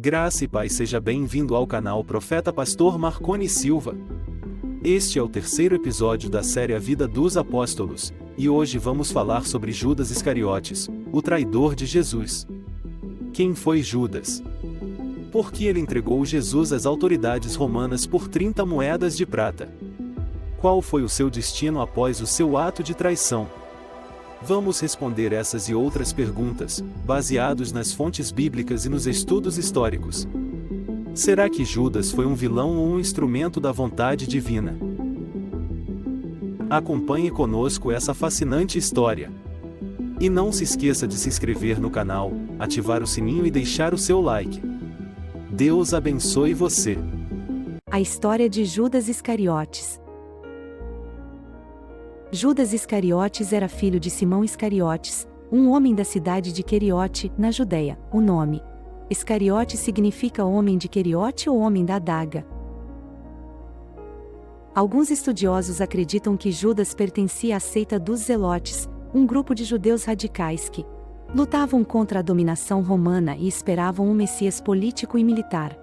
Graça e paz, seja bem-vindo ao canal Profeta Pastor Marconi Silva. Este é o terceiro episódio da série A Vida dos Apóstolos, e hoje vamos falar sobre Judas Iscariotes, o traidor de Jesus. Quem foi Judas? Por que ele entregou Jesus às autoridades romanas por 30 moedas de prata? Qual foi o seu destino após o seu ato de traição? Vamos responder essas e outras perguntas, baseados nas fontes bíblicas e nos estudos históricos. Será que Judas foi um vilão ou um instrumento da vontade divina? Acompanhe conosco essa fascinante história. E não se esqueça de se inscrever no canal, ativar o sininho e deixar o seu like. Deus abençoe você. A história de Judas Iscariotes. Judas Iscariotes era filho de Simão Iscariotes, um homem da cidade de Queriote, na Judéia. O nome Iscariote significa homem de Queriote ou homem da adaga. Alguns estudiosos acreditam que Judas pertencia à seita dos Zelotes, um grupo de judeus radicais que lutavam contra a dominação romana e esperavam um Messias político e militar.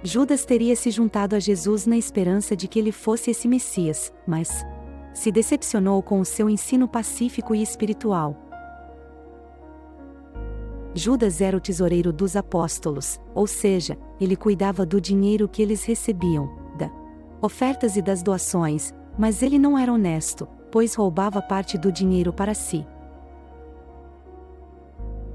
Judas teria se juntado a Jesus na esperança de que ele fosse esse Messias, mas se decepcionou com o seu ensino pacífico e espiritual. Judas era o tesoureiro dos apóstolos, ou seja, ele cuidava do dinheiro que eles recebiam, das ofertas e das doações, mas ele não era honesto, pois roubava parte do dinheiro para si.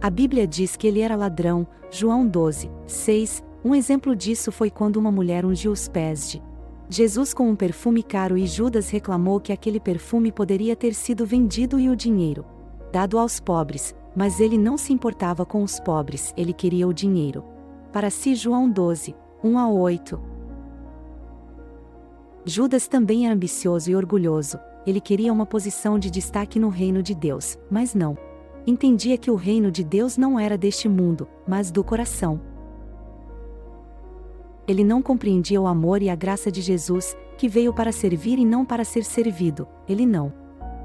A Bíblia diz que ele era ladrão, João 12, 6. Um exemplo disso foi quando uma mulher ungiu os pés de Jesus com um perfume caro e Judas reclamou que aquele perfume poderia ter sido vendido e o dinheiro dado aos pobres, mas ele não se importava com os pobres, ele queria o dinheiro para si. João 12, 1-8. Judas também era ambicioso e orgulhoso, ele queria uma posição de destaque no reino de Deus, mas não entendia que o reino de Deus não era deste mundo, mas do coração. Ele não compreendia o amor e a graça de Jesus, que veio para servir e não para ser servido. Ele não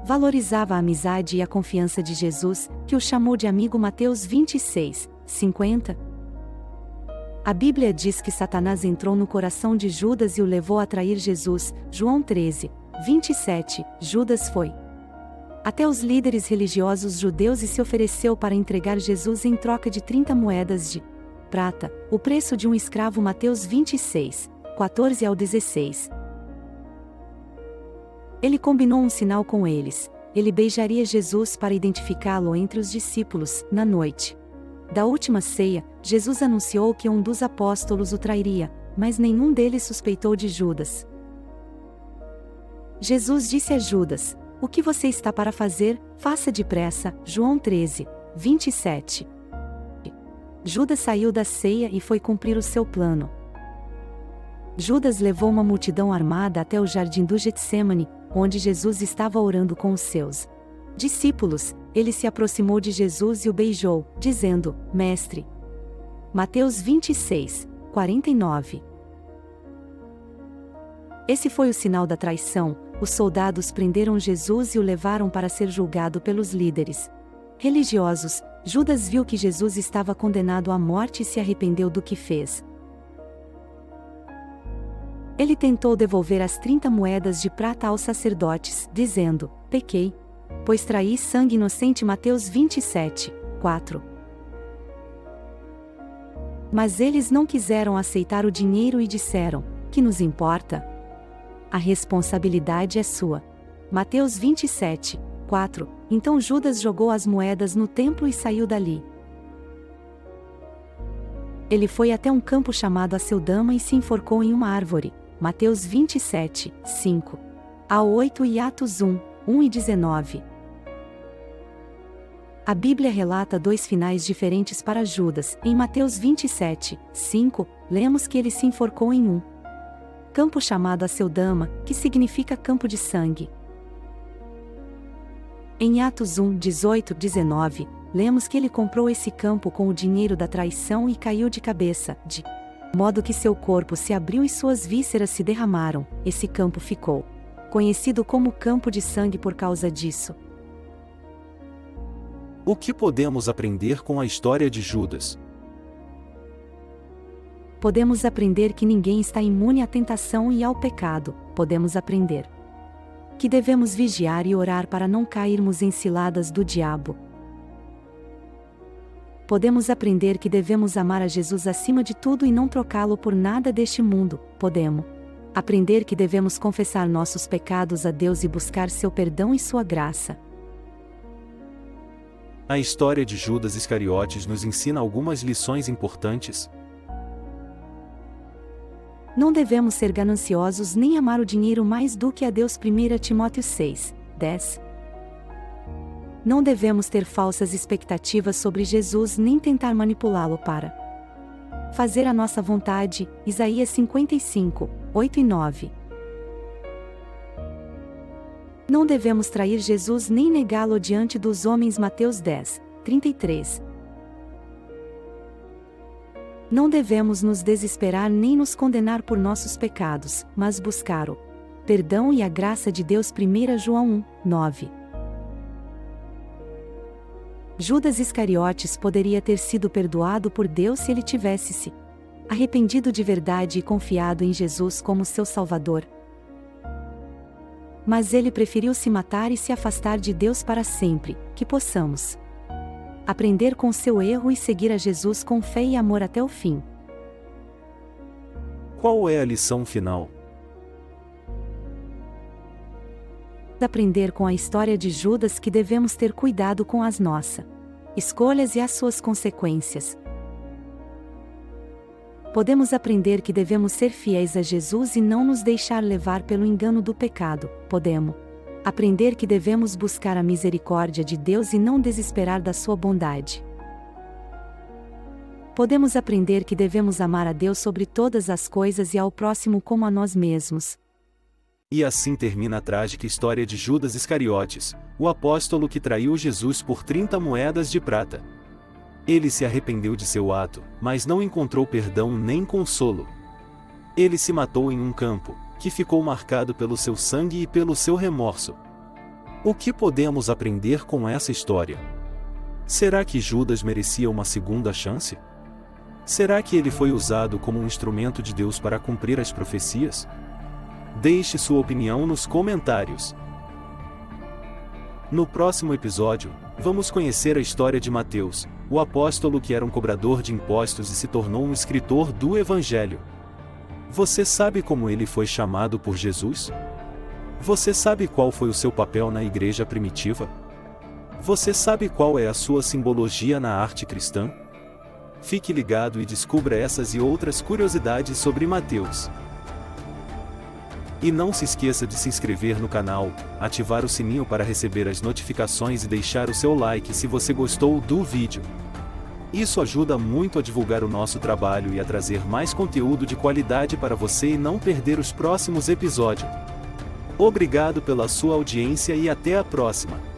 valorizava a amizade e a confiança de Jesus, que o chamou de amigo. Mateus 26, 50. A Bíblia diz que Satanás entrou no coração de Judas e o levou a trair Jesus. João 13, 27. Judas foi até os líderes religiosos judeus e se ofereceu para entregar Jesus em troca de 30 moedas de prata, o preço de um escravo. Mateus 26, 14-16. Ele combinou um sinal com eles. Ele beijaria Jesus para identificá-lo entre os discípulos. Na noite da última ceia, Jesus anunciou que um dos apóstolos o trairia, mas nenhum deles suspeitou de Judas. Jesus disse a Judas: "O que você está para fazer, faça depressa." João 13, 27. Judas saiu da ceia e foi cumprir o seu plano. Judas levou uma multidão armada até o jardim do Getsêmani, onde Jesus estava orando com os seus discípulos. Ele se aproximou de Jesus e o beijou, dizendo: "Mestre." Mateus 26, 49. Esse foi o sinal da traição. Os soldados prenderam Jesus e o levaram para ser julgado pelos líderes religiosos. Judas viu que Jesus estava condenado à morte e se arrependeu do que fez. Ele tentou devolver as 30 moedas de prata aos sacerdotes, dizendo: "Pequei, pois traí sangue inocente." Mateus 27, 4. Mas eles não quiseram aceitar o dinheiro e disseram: "Que nos importa? A responsabilidade é sua." Mateus 27, 4. Então Judas jogou as moedas no templo e saiu dali. Ele foi até um campo chamado Aceldama e se enforcou em uma árvore. Mateus 27, 5-8 e Atos 1, 1-19. A Bíblia relata dois finais diferentes para Judas. Em Mateus 27, 5, lemos que ele se enforcou em um campo chamado Aceldama, que significa campo de sangue. Em Atos 1, 18-19, lemos que ele comprou esse campo com o dinheiro da traição e caiu de cabeça, de modo que seu corpo se abriu e suas vísceras se derramaram. Esse campo ficou conhecido como campo de sangue por causa disso. O que podemos aprender com a história de Judas? Podemos aprender que ninguém está imune à tentação e ao pecado. Podemos aprender que devemos vigiar e orar para não cairmos em ciladas do diabo. Podemos aprender que devemos amar a Jesus acima de tudo e não trocá-lo por nada deste mundo. Podemos aprender que devemos confessar nossos pecados a Deus e buscar seu perdão e sua graça. A história de Judas Iscariotes nos ensina algumas lições importantes. Não devemos ser gananciosos nem amar o dinheiro mais do que a Deus. 1 Timóteo 6, 10. Não devemos ter falsas expectativas sobre Jesus nem tentar manipulá-lo para fazer a nossa vontade. Isaías 55, 8 e 9. Não devemos trair Jesus nem negá-lo diante dos homens. Mateus 10, 33. Não devemos nos desesperar nem nos condenar por nossos pecados, mas buscar o perdão e a graça de Deus. 1 João 1, 9. Judas Iscariotes poderia ter sido perdoado por Deus se ele tivesse se arrependido de verdade e confiado em Jesus como seu Salvador. Mas ele preferiu se matar e se afastar de Deus para sempre. Que possamos aprender com seu erro e seguir a Jesus com fé e amor até o fim. Qual é a lição final? Aprender com a história de Judas que devemos ter cuidado com as nossas escolhas e as suas consequências. Podemos aprender que devemos ser fiéis a Jesus e não nos deixar levar pelo engano do pecado. Podemos aprender que devemos buscar a misericórdia de Deus e não desesperar da sua bondade. Podemos aprender que devemos amar a Deus sobre todas as coisas e ao próximo como a nós mesmos. E assim termina a trágica história de Judas Iscariotes, o apóstolo que traiu Jesus por 30 moedas de prata. Ele se arrependeu de seu ato, mas não encontrou perdão nem consolo. Ele se matou em um campo, que ficou marcado pelo seu sangue e pelo seu remorso. O que podemos aprender com essa história? Será que Judas merecia uma segunda chance? Será que ele foi usado como um instrumento de Deus para cumprir as profecias? Deixe sua opinião nos comentários. No próximo episódio, vamos conhecer a história de Mateus, o apóstolo que era um cobrador de impostos e se tornou um escritor do Evangelho. Você sabe como ele foi chamado por Jesus? Você sabe qual foi o seu papel na igreja primitiva? Você sabe qual é a sua simbologia na arte cristã? Fique ligado e descubra essas e outras curiosidades sobre Mateus. E não se esqueça de se inscrever no canal, ativar o sininho para receber as notificações e deixar o seu like se você gostou do vídeo. Isso ajuda muito a divulgar o nosso trabalho e a trazer mais conteúdo de qualidade para você e não perder os próximos episódios. Obrigado pela sua audiência e até a próxima!